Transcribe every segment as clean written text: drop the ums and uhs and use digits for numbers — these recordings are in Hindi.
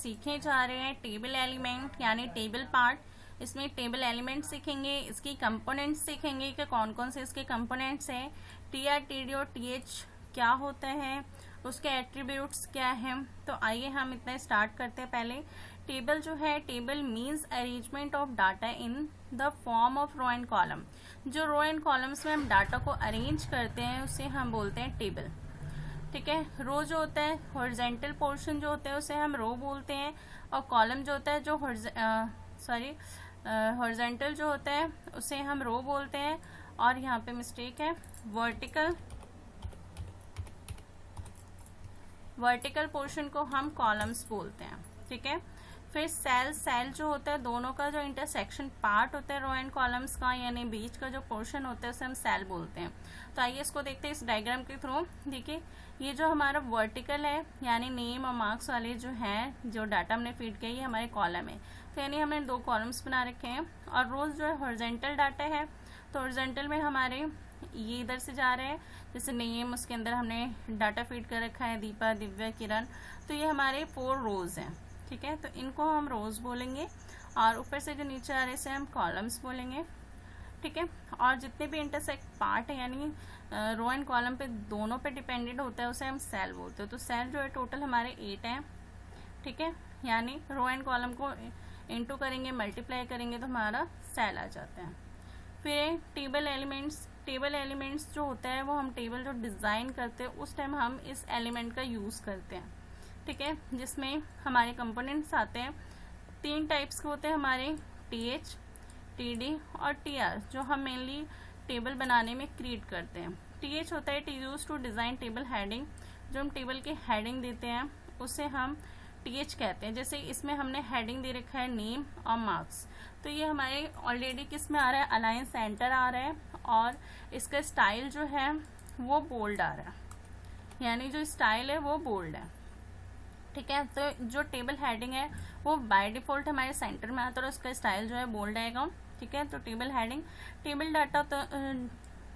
सीखने जा रहे हैं टेबल एलिमेंट यानी टेबल पार्ट। इसमें टेबल एलिमेंट सीखेंगे, इसकी कंपोनेंट्स सीखेंगे कि कौन कौन से इसके कंपोनेंट्स हैं, टीआर, टीडी और टीएच क्या होता है, उसके एट्रीब्यूट्स क्या हैं। तो आइए हम इतना स्टार्ट करते हैं। पहले टेबल जो है, table means arrangement of data in the form of row and column. जो रो एंड कॉलम्स में हम डाटा को अरेंज करते हैं उसे हम बोलते हैं टेबल। ठीक है, रो जो होता है, हॉरिजॉन्टल पोर्शन जो होता है उसे हम रो बोलते हैं, और कॉलम जो होता है जो हॉरिजॉन्टल जो होता है उसे हम रो बोलते हैं। और यहाँ पे मिस्टेक है, वर्टिकल पोर्शन को हम कॉलम्स बोलते हैं। ठीक है, फिर सेल जो होता है, दोनों का जो इंटरसेक्शन पार्ट होता है रो एंड कॉलम्स का, यानी बीच का जो पोर्शन होता है उसे हम सेल बोलते हैं। तो आइए इसको देखते हैं इस डायग्राम के थ्रू। देखिए, ये जो हमारा वर्टिकल है यानी नेम और मार्क्स वाले जो हैं, जो डाटा हमने फीड किया, ये हमारे कॉलम है। तो यानी हमने दो कॉलम्स बना रखे हैं। और रोज जो है हॉरिजॉन्टल डाटा है, तो हॉरिजॉन्टल में हमारे ये इधर से जा रहे हैं, जैसे नेम, उसके अंदर हमने डाटा फीड कर रखा है दीपा, दिव्या, किरण। तो ये हमारे 4 रोज हैं। ठीक है, तो इनको हम रोज बोलेंगे, और ऊपर से जो नीचे आ रहे हैं हम कॉलम्स बोलेंगे। ठीक है, और जितने भी इंटरसेक्ट पार्ट है यानी रो एंड कॉलम पे दोनों पे डिपेंडेंट होता है उसे हम सेल बोलते हैं। तो सेल जो है टोटल हमारे 8 हैं। ठीक है, यानी रो एंड कॉलम को इनटू करेंगे, मल्टीप्लाई करेंगे तो हमारा सेल आ जाता है। फिर टेबल एलिमेंट्स जो होता है वो हम टेबल जो डिज़ाइन करते हैं उस टाइम हम इस एलिमेंट का यूज़ करते हैं। ठीक है, जिसमें हमारे कंपोनेंट्स आते हैं। 3 टाइप्स के होते हैं हमारे, टीएच, टीडी और टीआर, जो हम मेनली टेबल बनाने में क्रिएट करते हैं। टीएच होता है use to design table heading, जो हम टेबल की हेडिंग देते हैं उसे हम टीएच कहते हैं। जैसे इसमें हमने हेडिंग दे रखा है नेम और मार्क्स, तो ये हमारे ऑलरेडी किस में आ रहा है, अलाइन सेंटर आ रहा है, और इसका स्टाइल जो है वो बोल्ड आ रहा है, यानी जो स्टाइल है वो बोल्ड है। ठीक है, तो जो टेबल हेडिंग है वो बाय डिफॉल्ट हमारे सेंटर में आता है और उसका स्टाइल जो है बोल्ड आएगा। ठीक है, तो टेबल हेडिंग, टेबल डाटा तो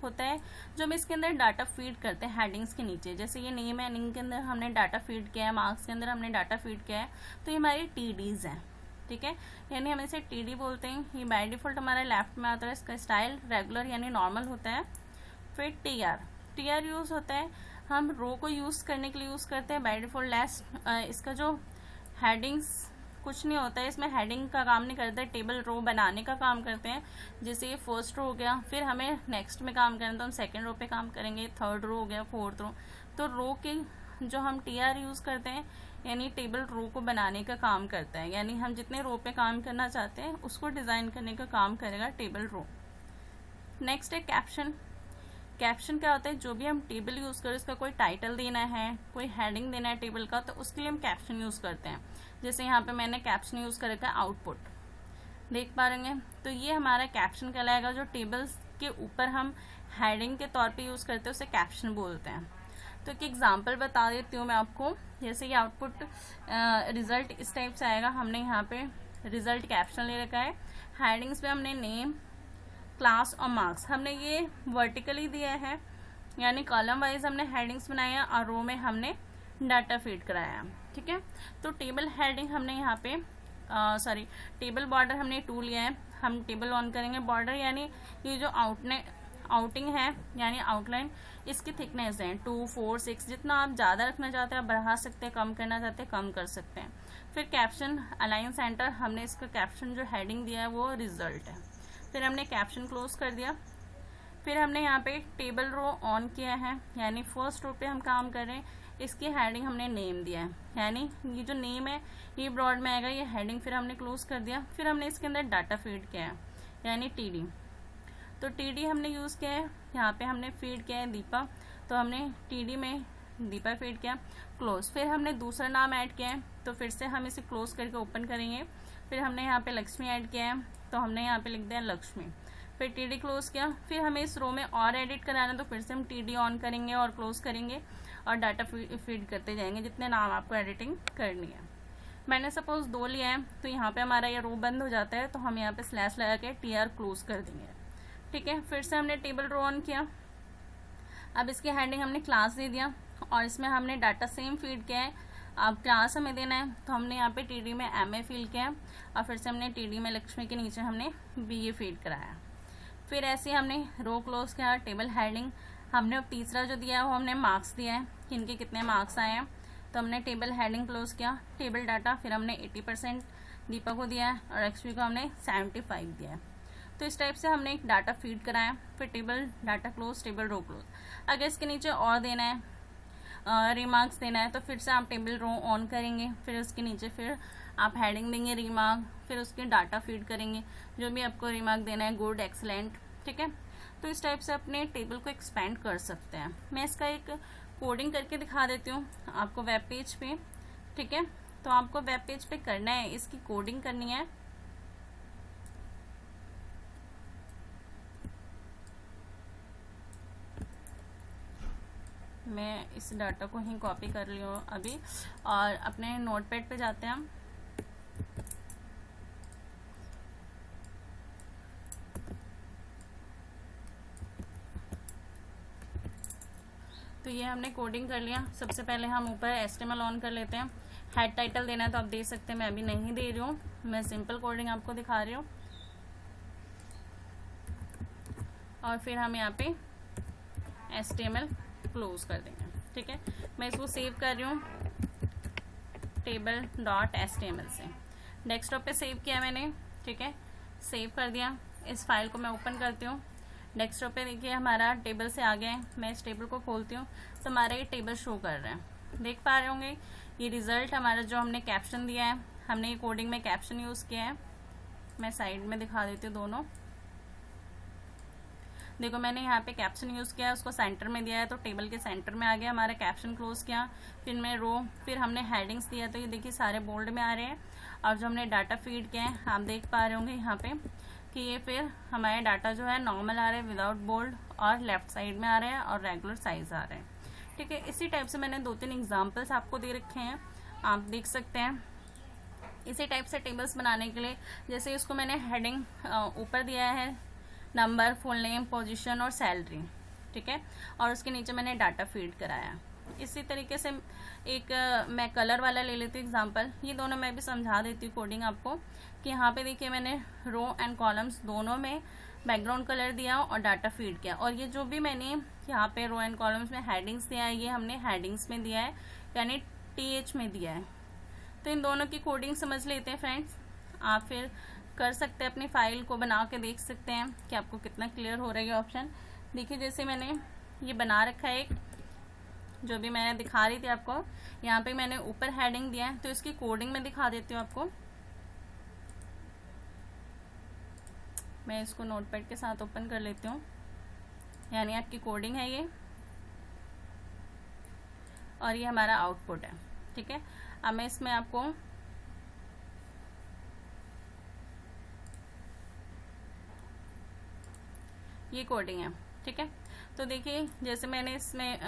होता है जो हम इसके अंदर डाटा फीड करते हैं हेडिंग्स के नीचे। जैसे ये नेम है, नेम के अंदर हमने डाटा फीड किया है, मार्क्स के अंदर हमने डाटा फीड किया है, तो ये हमारी टीडीज हैं। ठीक है, यानी हम इसे टीडी बोलते हैं। ये बाय डिफॉल्ट हमारा लेफ्ट में आता है, इसका स्टाइल रेगुलर यानी नॉर्मल होता है। फिर टीआर यूज होता है, हम रो को यूज करने के लिए यूज करते हैं बाय डिफॉल्ट लेस। इसका जो हेडिंग्स कुछ नहीं होता है, इसमें हेडिंग का काम नहीं करते, टेबल रो बनाने का काम करते हैं। जैसे ये फर्स्ट रो हो गया, फिर हमें नेक्स्ट में काम करना तो हम सेकंड रो पे काम करेंगे, थर्ड रो हो गया, फोर्थ रो। तो रो के जो हम टीआर यूज करते हैं यानी टेबल रो को बनाने का काम करता है, यानी हम जितने रो पे काम करना चाहते हैं उसको डिजाइन करने का काम करेगा टेबल रो। नेक्स्ट है कैप्शन। कैप्शन क्या होता है, जो भी हम टेबल यूज करें उसका कोई टाइटल देना है, कोई हेडिंग देना है टेबल का, तो उसके लिए हम कैप्शन यूज करते हैं। जैसे यहाँ पे मैंने कैप्शन यूज कर रखा है आउटपुट, देख पा रहे हैं, तो ये हमारा कैप्शन कहलाएगा। जो टेबल्स के ऊपर हम हेडिंग के तौर पे यूज करते हैं उसे कैप्शन बोलते हैं। तो एक एग्जांपल बता देती हूँ मैं आपको। जैसे ये आउटपुट रिजल्ट इस टाइप से आएगा, हमने यहाँ पे रिजल्ट कैप्शन ले रखा है, हेडिंग्स पे हमने नेम, क्लास और मार्क्स हमने ये वर्टिकली दिया है, यानी कॉलम वाइज हमने हेडिंग्स बनाया और रो में हमने डाटा फीड कराया। ठीक है, तो टेबल हेडिंग हमने यहाँ पे टेबल बॉर्डर हमने 2 लिया है। हम टेबल ऑन करेंगे, बॉर्डर यानी ये जो आउटिंग है यानी आउटलाइन, इसकी थिकनेस है 2, 4, 6, जितना आप ज़्यादा रखना चाहते हैं आप बढ़ा सकते हैं, कम करना चाहते हैं कम कर सकते हैं। फिर कैप्शन, अलाइन सेंटर, हमने इसका कैप्शन जो हेडिंग दिया है वो रिजल्ट है। फिर हमने कैप्शन क्लोज कर दिया। फिर हमने यहाँ पे टेबल रो ऑन किया है, यानी फर्स्ट रो पे हम काम कर रहे हैं, इसकी हेडिंग हमने नेम दिया है, यानी ये जो नेम है ये ब्रॉड में आएगा, ये हेडिंग फिर हमने क्लोज कर दिया। फिर हमने इसके अंदर डाटा फीड किया है यानी टीडी, तो टीडी हमने यूज किया है, यहाँ पे हमने फीड किया है दीपा, तो हमने टीडी में दीपा फीड किया, क्लोज। फिर हमने दूसरा नाम ऐड किया है, तो फिर से हम इसे क्लोज करके ओपन करेंगे। फिर हमने यहाँ पे लक्ष्मी ऐड किया है, तो हमने यहाँ पे लिख दिया लक्ष्मी, फिर टीडी क्लोज किया। फिर हमें इस रो में और एडिट कराना, तो फिर से हम टीडी ऑन करेंगे और क्लोज करेंगे और डाटा फीड करते जाएंगे जितने नाम आपको एडिटिंग करनी है। मैंने सपोज 2 लिया है, तो यहाँ पे हमारा ये रो बंद हो जाता है, तो हम यहाँ पे स्लैश लगा के टीआर क्लोज कर देंगे। ठीक है, फिर से हमने टेबल रो ऑन किया, अब इसकी हेडिंग हमने क्लास दे दिया और इसमें हमने डाटा सेम फीड किया है अब क्लास हमें देना है, तो हमने यहाँ पे टीडी में MA फिल किया और फिर से हमने टीडी में लक्ष्मी के नीचे हमने BA फीड कराया। फिर ऐसे हमने रो क्लोज किया। टेबल हेडिंग हमने अब तीसरा जो दिया है वो हमने मार्क्स दिया है कि इनके कितने मार्क्स आए हैं, तो हमने टेबल हेडिंग क्लोज किया। टेबल डाटा फिर हमने 80% दीपक को दिया है और XP को हमने 75 दिया है। तो इस टाइप से हमने एक डाटा फीड कराया। फिर table data close, table row close. अगर इसके नीचे और देना है, रिमार्क्स देना है, तो फिर से आप टेबल रो ऑन करेंगे, फिर उसके नीचे फिर आप हेडिंग देंगे रिमार्क, फिर उसके डाटा फीड करेंगे जो भी आपको रिमार्क देना है, गुड, एक्सलेंट, ठीक है। तो इस टाइप से अपने टेबल को एक्सपेंड कर सकते हैं। मैं इसका एक कोडिंग करके दिखा देती हूँ आपको वेब पेज पे, ठीक है। तो आपको वेब पेज पे करना है, इसकी कोडिंग करनी है। मैं इस डाटा को ही कॉपी कर ली हूँ अभी और अपने नोटपैड पे जाते हैं हम। तो ये हमने कोडिंग कर लिया। सबसे पहले हम ऊपर HTML ऑन कर लेते हैं। हेड टाइटल देना है तो आप दे सकते हैं, मैं अभी नहीं दे रही हूँ, मैं सिंपल कोडिंग आपको दिखा रही हूँ। और फिर हम यहाँ पे HTML क्लोज कर देंगे, ठीक है। मैं इसको सेव कर रही हूँ table.html से। डेस्कटॉप पे सेव किया मैंने, ठीक है, सेव कर दिया। इस फाइल को मैं ओपन करती हूँ। डेस्कटॉप पे देखिए हमारा टेबल से आ गया है। मैं इस टेबल को खोलती हूँ तो हमारा ये टेबल शो कर रहा है, देख पा रहे होंगे। ये रिजल्ट हमारा जो हमने कैप्शन दिया है, हमने ये कोडिंग में कैप्शन यूज किया है। मैं साइड में दिखा देती हूँ दोनों। देखो मैंने यहाँ पे कैप्शन यूज किया है, उसको सेंटर में दिया है तो टेबल के सेंटर में आ गया हमारा। कैप्शन क्लोज किया, फिर मैं रो, फिर हमने हेडिंग्स दिया तो ये देखिए सारे बोल्ड में आ रहे हैं। और जो हमने डाटा फीड किया है आप देख पा रहे होंगे यहाँ पे कि ये फिर हमारे डाटा जो है नॉर्मल आ रहे हैं विदाउट बोल्ड, और लेफ्ट साइड में आ रहे हैं और रेगुलर साइज आ रहे हैं, ठीक है। इसी टाइप से मैंने 2-3 एग्जाम्पल्स आपको दे रखे हैं, आप देख सकते हैं। इसी टाइप से टेबल्स बनाने के लिए जैसे इसको मैंने हेडिंग ऊपर दिया है, नंबर, फुल नेम, पोजीशन और सैलरी, ठीक है, और उसके नीचे मैंने डाटा फीड कराया। इसी तरीके से एक मैं कलर वाला ले लेती हूँ एग्जांपल। ये दोनों मैं भी समझा देती हूँ कोडिंग आपको कि यहाँ पे देखिए मैंने रो एंड कॉलम्स दोनों में बैकग्राउंड कलर दिया और डाटा फीड किया। और ये जो भी मैंने यहाँ पे रो एंड कॉलम्स में हेडिंग्स दिया है, ये हमने हेडिंग्स में दिया है, यानी TH में दिया है। तो इन दोनों की कोडिंग समझ लेते हैं फ्रेंड्स। आप फिर कर सकते हैं, अपनी फाइल को बना के देख सकते हैं कि आपको कितना क्लियर हो रहा है ये ऑप्शन। देखिए जैसे मैंने ये बना रखा है, एक जो भी मैंने दिखा रही थी आपको, यहाँ पे मैंने ऊपर हेडिंग दिया है तो इसकी कोडिंग में दिखा देती हूँ आपको। मैं इसको नोटपैड के साथ ओपन कर लेती हूँ, यानी आपकी कोडिंग है ये, और ये हमारा आउटपुट है, ठीक है। अब मैं इसमें आपको ये कोडिंग है, ठीक है। तो देखिए जैसे मैंने इसमें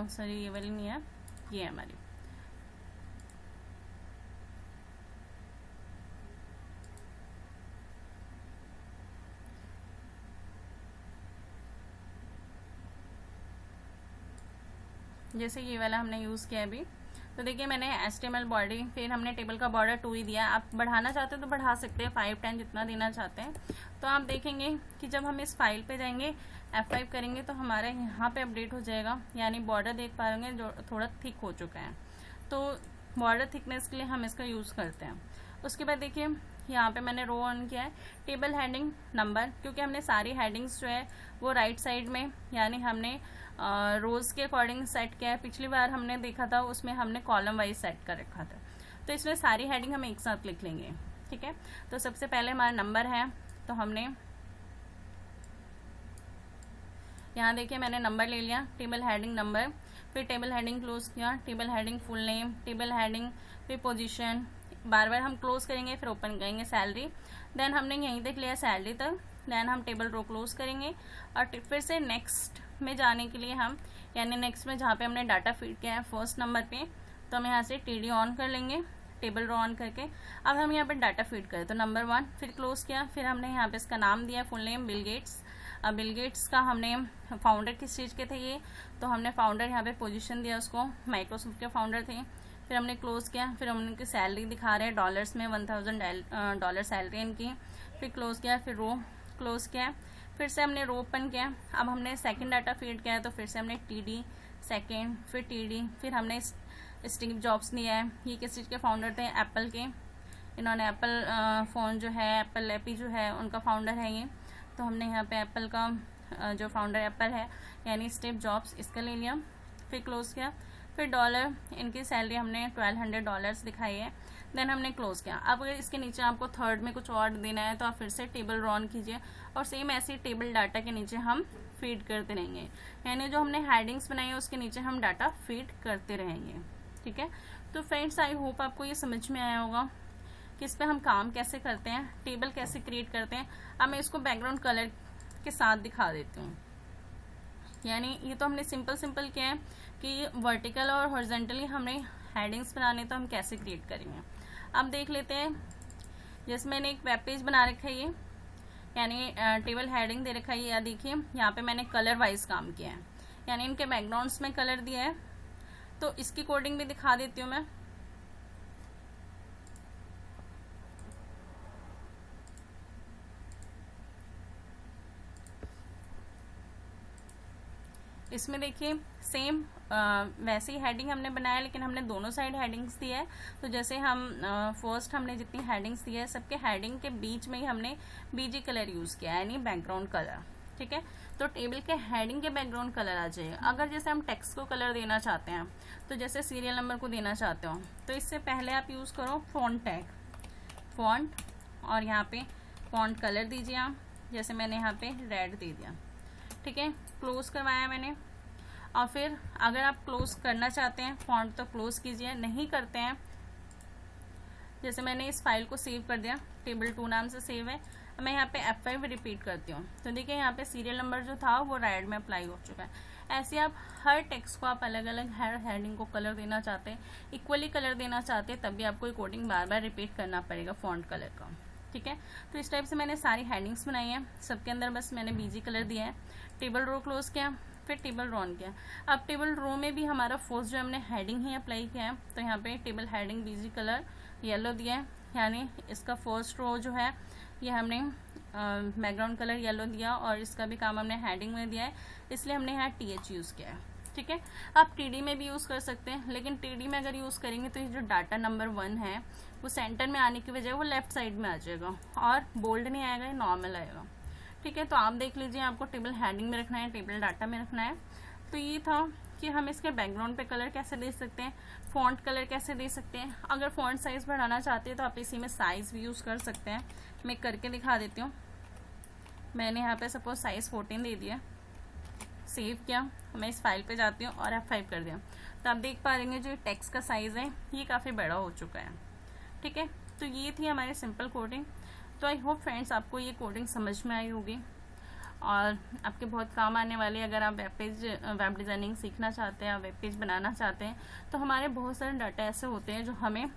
सॉरी ये वाली नहीं है, ये है हमारी। जैसे ये वाला हमने यूज़ किया अभी। तो देखिए मैंने HTML बॉडी, फिर हमने टेबल का बॉर्डर 2 ही दिया। आप बढ़ाना चाहते हो तो बढ़ा सकते हैं, 5-10 जितना देना चाहते हैं। तो आप देखेंगे कि जब हम इस फाइल पे जाएंगे, F5 करेंगे तो हमारा यहाँ पे अपडेट हो जाएगा, यानी बॉर्डर देख पा रहे होंगे जो थोड़ा थिक हो चुका है। तो बॉर्डर थिकनेस के लिए हम इसका यूज़ करते हैं। उसके बाद देखिए यहाँ पे मैंने रो ऑन किया है, टेबल हेडिंग नंबर, क्योंकि हमने सारी हेडिंग्स जो है वो राइट साइड में, यानी हमने रोज के अकॉर्डिंग सेट किया है। पिछली बार हमने देखा था उसमें हमने कॉलम वाइज सेट कर रखा था, तो इसमें सारी हेडिंग हम एक साथ लिख लेंगे, ठीक है। तो सबसे पहले हमारा नंबर है, तो हमने यहाँ देखिए मैंने नंबर ले लिया, टेबल हेडिंग नंबर, फिर टेबल हेडिंग क्लोज किया, table heading full name, table heading, फिर पोजीशन, बार बार हम क्लोज करेंगे फिर ओपन करेंगे, सैलरी। देन हमने यहीं तक लिया सैलरी तक, देन हम टेबल रो क्लोज करेंगे और फिर से नेक्स्ट में जाने के लिए हम, यानी नेक्स्ट में जहाँ पे हमने डाटा फीड किया है फर्स्ट नंबर पे, तो हम यहाँ से TD ऑन कर लेंगे, टेबल रो ऑन करके। अब हम यहाँ पे डाटा फीड करें तो नंबर 1, फिर क्लोज किया, फिर हमने यहाँ पे इसका नाम दिया फुल नेम बिल गेट्स। अब बिल गेट्स का हमने फाउंडर किस चीज़ के थे ये, तो हमने फाउंडर यहाँ पे पोजीशन दिया उसको, माइक्रोसॉफ्ट के फाउंडर थे। फिर हमने क्लोज किया, फिर हमने उनकी सैलरी दिखा रहे हैं डॉलर्स में, $1000 सैलरी इनकी। फिर क्लोज किया, फिर रो क्लोज किया, फिर से हमने रो ओपन किया। अब हमने सेकंड डाटा फीड किया है, तो फिर से हमने TD सेकंड, फिर TD, फिर हमने स्टीव जॉब्स लिया है। ये किस चीज़ के फाउंडर थे? एप्पल के। इन्होंने एप्पल फ़ोन जो है, एप्पल एपी जो है, उनका फाउंडर है ये। तो हमने यहाँ पे एप्पल का जो फाउंडर एप्पल है यानी स्टीव जॉब्स, इसका ले लिया। फिर क्लोज किया, फिर डॉलर, इनकी सैलरी हमने $1200 दिखाई है। देन हमने क्लोज किया। अब अगर इसके नीचे आपको थर्ड में कुछ और देना है तो आप फिर से टेबल रन कीजिए और सेम ऐसे टेबल डाटा के नीचे हम फीड करते रहेंगे, यानी जो हमने हेडिंग्स बनाई है उसके नीचे हम डाटा फीड करते रहेंगे। ठीक है, तो फ्रेंड्स आई होप आपको ये समझ में आया होगा कि इस पर हम काम कैसे करते हैं, टेबल कैसे क्रिएट करते हैं। अब मैं इसको बैकग्राउंड कलर के साथ दिखा देती हूँ। यानी ये तो हमने सिंपल किया है कि वर्टिकल और हॉरिजॉन्टली हमें हेडिंग्स बनाने, तो हम कैसे क्रिएट करेंगे। अब देख लेते हैं। जैसे मैंने एक वेब पेज बना रखा है ये, यानी टेबल हेडिंग दे रखा है। या देखिए यहाँ पे मैंने कलर वाइज काम किया है, यानी इनके बैकग्राउंड्स में कलर दिया है। तो इसकी कोडिंग भी दिखा देती हूँ मैं। इसमें देखिए सेम वैसे ही हेडिंग हमने बनाया, लेकिन हमने दोनों साइड हेडिंग्स दी है। तो जैसे हम फर्स्ट हमने जितनी हेडिंग्स दी है, सबके हेडिंग के बीच में ही हमने BG कलर यूज़ किया है, यानी बैकग्राउंड कलर। ठीक है, तो टेबल के हेडिंग के बैकग्राउंड कलर आ जाएगा। अगर जैसे हम टेक्स्ट को कलर देना चाहते हैं, तो जैसे सीरियल नंबर को देना चाहते हो, तो इससे पहले आप यूज़ करो फॉन्ट टैग, फॉन्ट, और यहाँ पे फॉन्ट कलर दीजिए आप। जैसे मैंने यहाँ पे रेड दे दिया। ठीक है, क्लोज करवाया मैंने। और फिर अगर आप क्लोज करना चाहते हैं फॉन्ट तो क्लोज कीजिए, नहीं करते हैं, जैसे मैंने इस फाइल को सेव कर दिया, table2 नाम से सेव है। मैं यहाँ पे F5 रिपीट करती हूँ, तो देखिए यहाँ पे सीरियल नंबर जो था वो रेड में अप्लाई हो चुका है। ऐसे आप हर टेक्स्ट को आप अलग अलग हर हेडिंग को कलर देना चाहते हैं, इक्वली कलर देना चाहते हैं, तब भी आपको कोडिंग बार बार रिपीट करना पड़ेगा फॉन्ट कलर का। ठीक है, तो इस टाइप से मैंने सारी हेडिंग्स बनाई है, सबके अंदर बस मैंने BG कलर दिया है। टेबल रो क्लोज किया, फिर टेबल रो ऑन किया। अब टेबल रो में भी हमारा फर्स्ट जो हमने हेडिंग ही अप्लाई किया है, तो यहाँ पे table heading BG colour yellow दिया है, यानी इसका फर्स्ट रो जो है ये हमने बैकग्राउंड कलर येलो दिया, और इसका भी काम हमने हेडिंग में दिया है, इसलिए हमने यहाँ TH यूज़ किया है। ठीक है, आप TD में भी यूज़ कर सकते हैं, लेकिन TD में अगर यूज़ करेंगे तो ये जो डाटा नंबर 1 है वो सेंटर में आने की बजाय वो लेफ्ट साइड में आ जाएगा, और बोल्ड नहीं आएगा, नॉर्मल आएगा। ठीक है, तो आप देख लीजिए आपको टेबल हेडिंग में रखना है, टेबल डाटा में रखना है। तो ये था कि हम इसके बैकग्राउंड पे कलर कैसे दे सकते हैं, फॉन्ट कलर कैसे दे सकते हैं। अगर फॉन्ट साइज़ बढ़ाना चाहते हैं तो आप इसी में साइज़ भी यूज़ कर सकते हैं। मैं करके दिखा देती हूँ। मैंने यहाँ पे सपोज साइज़ 14 दे दिया, सेव किया, मैं इस फाइल पे जाती हूँ और F5 कर दिया, तो आप देख पा रहे हैं जो टेक्स्ट का साइज़ है ये काफ़ी बड़ा हो चुका है। ठीक है, तो ये थी हमारी सिंपल कोडिंग। तो आई होप फ्रेंड्स आपको ये कोडिंग समझ में आई होगी और आपके बहुत काम आने वाली है। अगर आप वेब डिज़ाइनिंग सीखना चाहते हैं, वेब पेज बनाना चाहते हैं, तो हमारे बहुत सारे डाटा ऐसे होते हैं जो हमें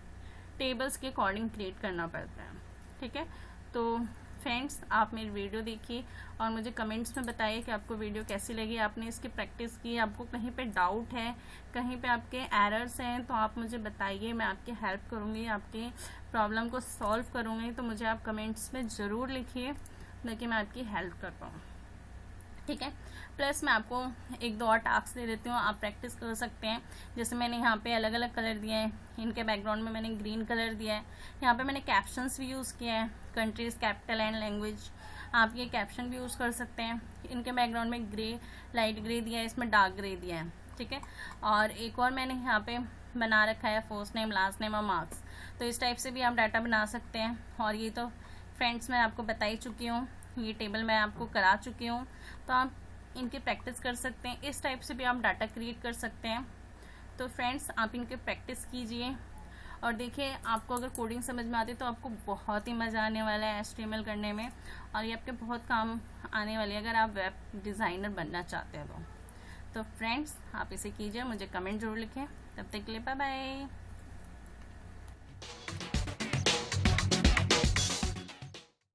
टेबल्स के अकॉर्डिंग क्रिएट करना पड़ता है। ठीक है, तो फ्रेंड्स आप मेरी वीडियो देखिए और मुझे कमेंट्स में बताइए कि आपको वीडियो कैसी लगी, आपने इसकी प्रैक्टिस की, आपको कहीं पे डाउट है, कहीं पे आपके एरर्स हैं, तो आप मुझे बताइए, मैं आपकी हेल्प करूँगी, आपके प्रॉब्लम को सॉल्व करूँगी। तो मुझे आप कमेंट्स में ज़रूर लिखिए ताकि मैं आपकी हेल्प कर पाऊँ। ठीक है, प्लस मैं आपको 1-2 और टास्क दे देती हूँ, आप प्रैक्टिस कर सकते हैं। जैसे मैंने यहाँ पे अलग अलग कलर दिए हैं, इनके बैकग्राउंड में मैंने ग्रीन कलर दिया है, यहाँ पे मैंने कैप्शंस भी यूज़ किया है, कंट्रीज, कैपिटल एंड लैंग्वेज, आप ये कैप्शन भी यूज़ कर सकते हैं। इनके बैकग्राउंड में ग्रे, लाइट ग्रे दिया है, इसमें डार्क ग्रे दिया है। ठीक है, और एक और मैंने यहाँ पे बना रखा है फर्स्ट नेम, लास्ट नेम और मार्क्स, तो इस टाइप से भी आप डाटा बना सकते हैं। और ये तो फ्रेंड्स मैं आपको बता ही चुकी हूँ, ये टेबल मैं आपको करा चुकी हूँ, तो आप इनकी प्रैक्टिस कर सकते हैं। इस टाइप से भी आप डाटा क्रिएट कर सकते हैं। तो फ्रेंड्स आप इनकी प्रैक्टिस कीजिए और देखिए आपको अगर कोडिंग समझ में आती है तो आपको बहुत ही मज़ा आने वाला है HTML करने में, और ये आपके बहुत काम आने वाली है अगर आप वेब डिज़ाइनर बनना चाहते हैं तो फ्रेंड्स आप इसे कीजिए, मुझे कमेंट जरूर लिखें। तब तक के लिए बाय बाय।